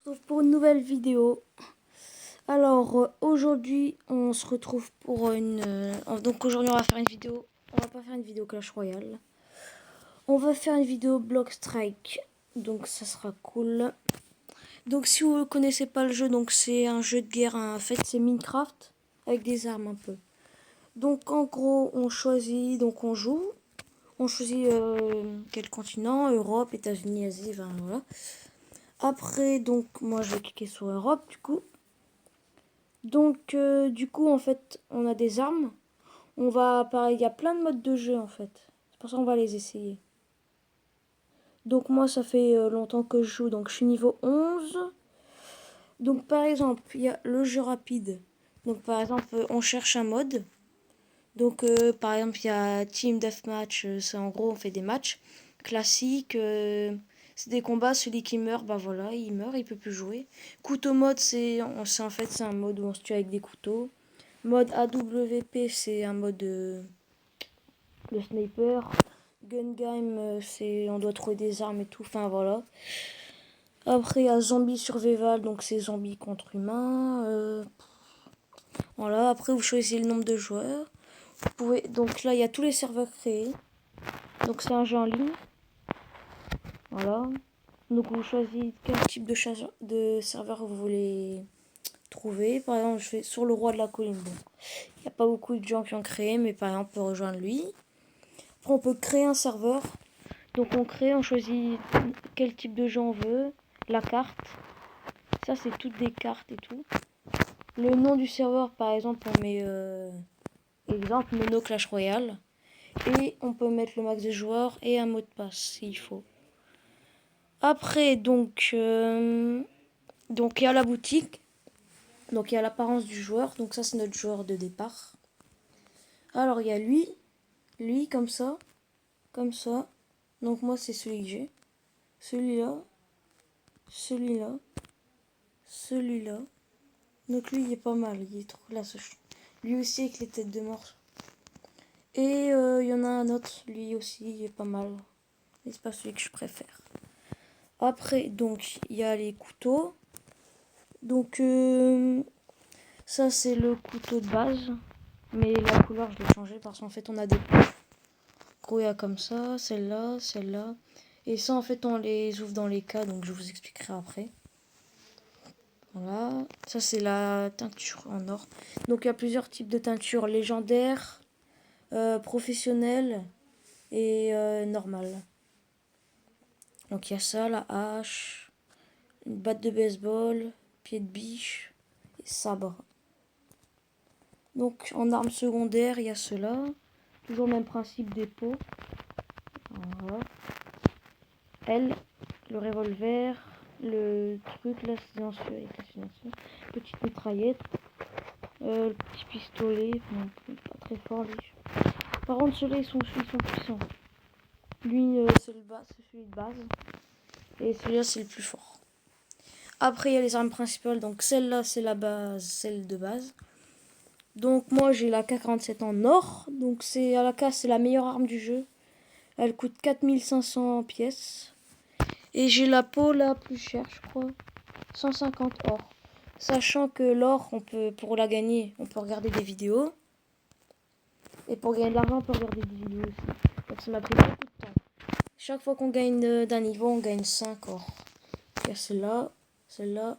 Retrouve pour une nouvelle vidéo. Alors aujourd'hui on se retrouve pour donc aujourd'hui on va faire une vidéo. On va pas faire une vidéo Clash Royale. On va faire une vidéo Block Strike. Donc ça sera cool. Donc si vous ne connaissez pas le jeu, donc c'est un jeu de guerre. En fait c'est Minecraft avec des armes un peu. Donc en gros on choisit, donc on joue. On choisit quel continent, Europe, États-Unis, Asie, enfin, voilà. Après donc moi je vais cliquer sur Europe du coup. Donc, du coup, en fait, on a des armes. On va, pareil, il y a plein de modes de jeu, en fait. C'est pour ça qu'on va les essayer. Donc, moi, ça fait longtemps que je joue. Donc, je suis niveau 11. Donc, par exemple, il y a le jeu rapide. Donc, par exemple, on cherche un mode. Donc, par exemple, il y a Team Deathmatch. C'est en gros, on fait des matchs classiques. C'est des combats. Celui qui meurt, bah voilà, il meurt, il peut plus jouer. Couteau mode, c'est en fait, c'est un mode où on se tue avec des couteaux. Mode AWP, c'est un mode de sniper. Gun game, c'est on doit trouver des armes et tout. Enfin voilà. Après, il y a zombie survival, donc c'est zombies contre humains. Voilà. Après, vous choisissez le nombre de joueurs. Vous pouvez, donc là, il y a tous les serveurs créés. Donc c'est un jeu en ligne. Voilà. Donc vous choisissez quel type de serveur vous voulez trouver. Par exemple, je fais sur le roi de la colline. Bon, il n'y a pas beaucoup de gens qui ont créé, mais par exemple, on peut rejoindre lui. Après, on peut créer un serveur. Donc on crée, on choisit quel type de jeu on veut, la carte. Ça, c'est toutes des cartes et tout. Le nom du serveur, par exemple, on met exemple Mono Clash Royale. Et on peut mettre le max de joueurs et un mot de passe s'il faut. Après, donc il y a la boutique. Donc il y a l'apparence du joueur. Donc ça, c'est notre joueur de départ. Alors il y a lui comme ça, comme ça. Donc moi, c'est celui que j'ai. Celui-là, celui-là, celui-là. Donc lui, il est pas mal. Il est trop là, lui aussi avec les têtes de mort. Et il y en a un autre, lui aussi, il est pas mal. Mais c'est pas celui que je préfère. Après, donc, il y a les couteaux. Donc, ça, c'est le couteau de base. Mais la couleur, je l'ai changé parce qu'en fait, on a des gros, il y a comme ça, celle-là, celle-là. Et ça, en fait, on les ouvre dans les cas, donc je vous expliquerai après. Voilà, ça c'est la teinture en or. Donc il y a plusieurs types de teintures, légendaires, professionnelles et normales. Donc il y a ça, la hache, une batte de baseball, pied de biche et sabre. Donc en armes secondaires, il y a cela. Toujours le même principe dépôt. Voilà. Elle, le revolver, le truc, là, silencieux avec la silencieux. Petite mitraillette. Le petit pistolet, pas très fort lui. Par contre ceux-là ils sont puissants. Lui c'est celui de base. Et celui-là c'est le plus fort. Après il y a les armes principales, donc celle-là c'est la base, celle de base. Donc moi j'ai la K47 en or, donc c'est à la K c'est la meilleure arme du jeu. Elle coûte 4500 pièces. Et j'ai la peau la plus chère je crois, 150 or. Sachant que l'or, pour la gagner, on peut regarder des vidéos. Et pour gagner de l'argent, on peut regarder des vidéos aussi. Donc ça m'a pris beaucoup de temps. Chaque fois qu'on gagne d'un niveau, on gagne 5 or. Il y a celle-là, celle-là,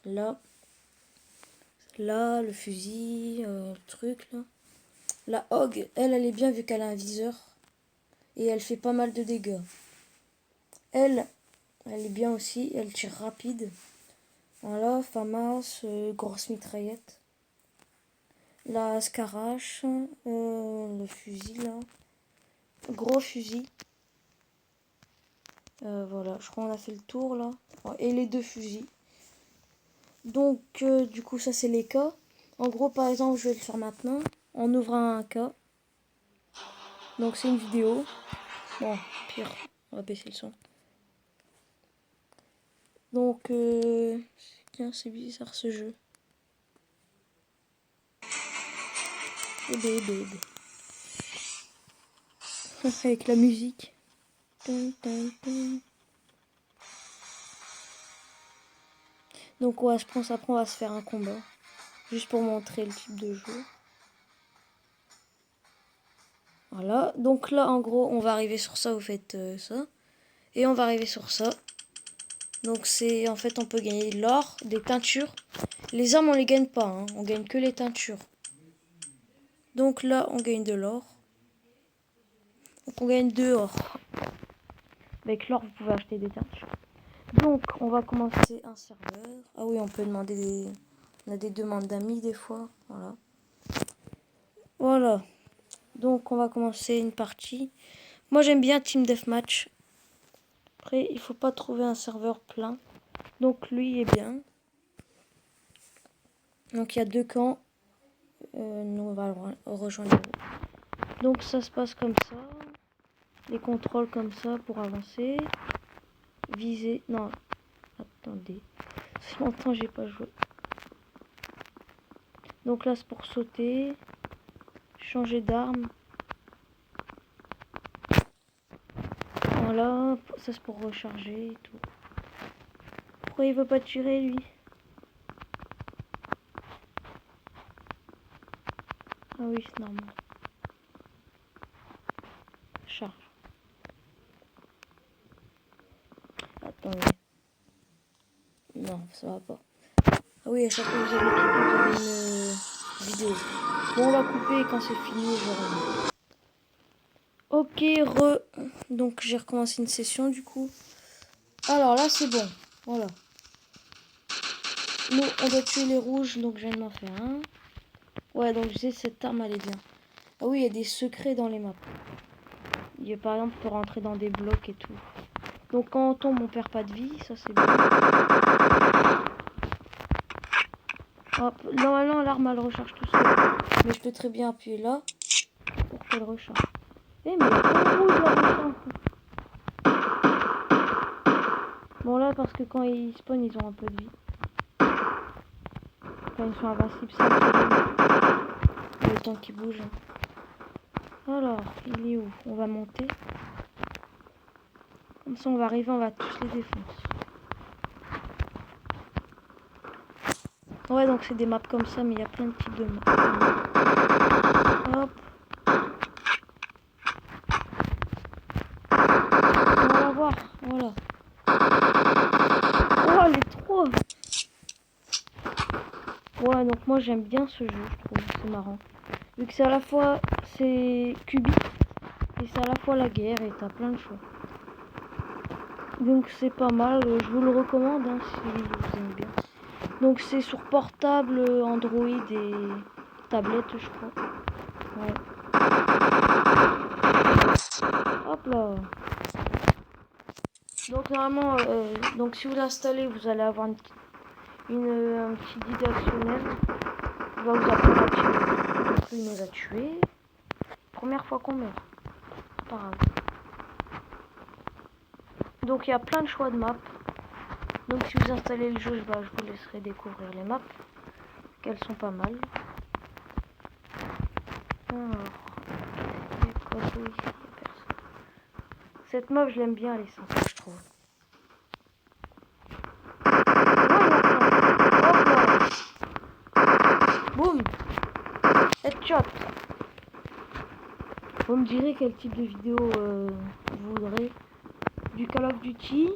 là, là, le fusil, le truc là. La Hog, elle est bien vu qu'elle a un viseur. Et elle fait pas mal de dégâts. Elle est bien aussi, elle tire rapide. Voilà, FAMAS, grosse mitraillette. La Scarache, le fusil là. Gros fusil. Voilà, je crois qu'on a fait le tour là. Et les deux fusils. Donc, du coup, ça c'est les cas. En gros, par exemple, je vais le faire maintenant. En ouvrant un cas. Donc, c'est une vidéo. Bon, pire, on va baisser le son. Donc, c'est bizarre ce jeu. Bébé. Avec la musique. Tum, tum, tum. Donc on va se prendre, après on va se faire un combat. Juste pour montrer le type de jeu. Voilà. Donc là en gros on va arriver sur ça, vous faites ça. Et on va arriver sur ça. Donc c'est en fait on peut gagner de l'or, des teintures. Les armes on les gagne pas, hein. On gagne que les teintures. Donc là on gagne de l'or. Donc on gagne 2 or. Avec l'or vous pouvez acheter des teintures. Donc on va commencer un serveur. Ah oui on peut demander des... On a des demandes d'amis des fois. Voilà. Voilà. Donc on va commencer une partie. Moi j'aime bien Team Deathmatch. Après il faut pas trouver un serveur plein. Donc lui est bien. Donc il y a 2 camps. Nous on va rejoindre. Donc ça se passe comme ça. Les contrôles comme ça pour avancer. Viser. Non. Attendez. Ça fait longtemps que j'ai pas joué. Donc là c'est pour sauter. Changer d'arme. Voilà. Ça c'est pour recharger et tout. Pourquoi il veut pas tirer lui? Ah oui c'est normal. Charge. Attendez. Non, ça va pas. Ah oui, à chaque fois que vous avez cliqué, vous avez une vidéo. Bon, on va couper et quand c'est fini, je reviens. Ok, donc j'ai recommencé une session du coup. Alors là, c'est bon. Voilà. Nous, on doit tuer les rouges, donc je viens de m'en faire un. Ouais, donc je sais, cette arme, elle est bien. Ah oui, il y a des secrets dans les maps. Il y a, par exemple, on peut rentrer dans des blocs et tout. Donc quand on tombe, on perd pas de vie, ça c'est bien. Hop, normalement l'arme elle recharge tout seul. Mais je peux très bien appuyer là pour qu'elle recharge. Eh mais il y a plein de rouges là. Bon là parce que quand ils spawnent ils ont un peu de vie. Quand ils sont invincibles ça le temps qu'ils bougent. Alors il est où? On va monter. Comme ça on va arriver, on va tous les défoncer. Ouais donc c'est des maps comme ça mais il y a plein de types de maps. Hop. On va voir, voilà. Oh elle est trop. Ouais donc moi j'aime bien ce jeu, je trouve, c'est marrant. Vu que c'est à la fois c'est cubique et c'est à la fois la guerre et t'as plein de choix. Donc c'est pas mal, je vous le recommande hein, si vous aimez bien. Donc c'est sur portable, Android et tablette je crois. Ouais. Hop là. Donc normalement, donc si vous l'installez, vous allez avoir un petit guide actionnel. Il va vous apprendre à tuer. Donc il nous a tués. Première fois qu'on meurt. Pas grave. Donc il y a plein de choix de maps. Donc si vous installez le jeu, bah, je vous laisserai découvrir les maps. Qu'elles sont pas mal. Alors, cette map je l'aime bien, elle est sympa je trouve. Boum. Headshot. Vous me direz quel type de vidéo vous voudrez. Du Call of Duty.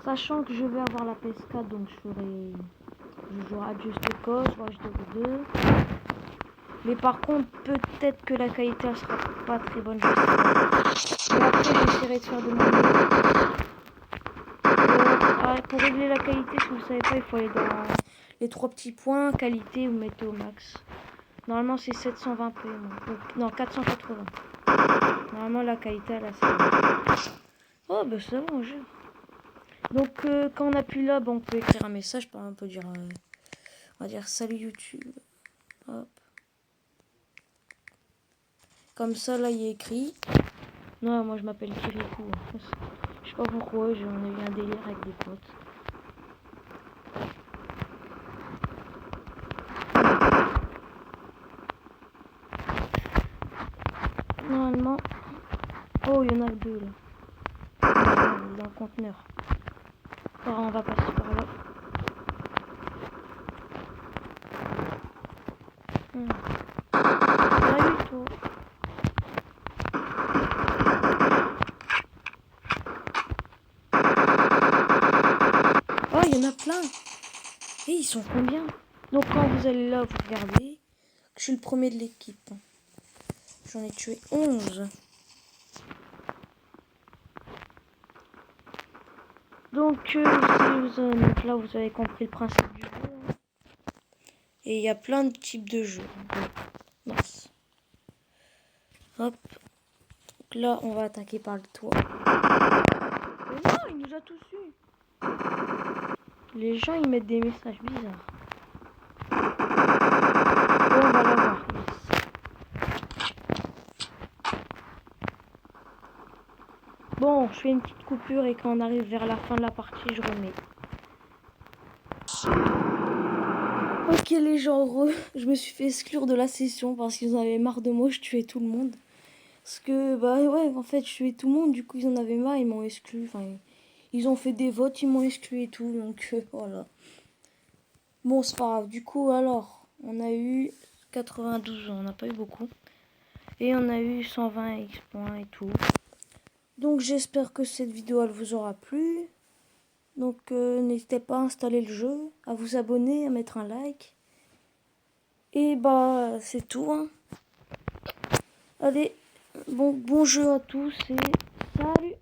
Sachant que je vais avoir la PS4, donc je jouerai à Just Cause, Watch Dogs 2. Mais par contre, peut-être que la qualité elle sera pas très bonne. Mais après, j'essaierai de faire de mon mieux. Pour régler la qualité, si vous ne savez pas, il faut aller dans les 3 petits points. Qualité, vous mettez au max. Normalement, c'est 720p. Non, 480. Normalement, la qualité, elle a assez. Oh, bah c'est bon, jeu. Donc, quand on appuie là, bah, on peut écrire un message. Par exemple, on va dire salut YouTube. Hop. Comme ça, là, il est écrit. Non, moi, je m'appelle Kirikou. Je sais pas pourquoi, j'en ai eu un délire avec des potes. Normalement... Oh, il y en a 2, là. Dans le conteneur. Alors, on va passer par là. Salut toi. Oh, il y en a plein. Et ils sont combien? Donc quand vous allez là, vous regardez. Je suis le premier de l'équipe. J'en ai tué 11. Donc, donc là, vous avez compris le principe du jeu. Et il y a plein de types de jeux. Mince. Hop. Donc là, on va attaquer par le toit. Mais non, il nous a tous eu. Les gens, ils mettent des messages bizarres. Bon, on va l'avoir. Bon, je fais une petite coupure et quand on arrive vers la fin de la partie, je remets. Ok les gens, je me suis fait exclure de la session parce qu'ils en avaient marre de moi, je tuais tout le monde. Parce que, bah ouais, en fait, je tuais tout le monde, du coup ils en avaient marre, ils m'ont exclu. Enfin, ils ont fait des votes, ils m'ont exclu et tout, donc voilà. Bon, c'est pas grave. Du coup, alors, on a eu 92, on n'a pas eu beaucoup. Et on a eu 120 X points et tout. Donc j'espère que cette vidéo, elle vous aura plu. Donc n'hésitez pas à installer le jeu, à vous abonner, à mettre un like. Et bah c'est tout. Hein. Allez, bon jeu à tous et salut!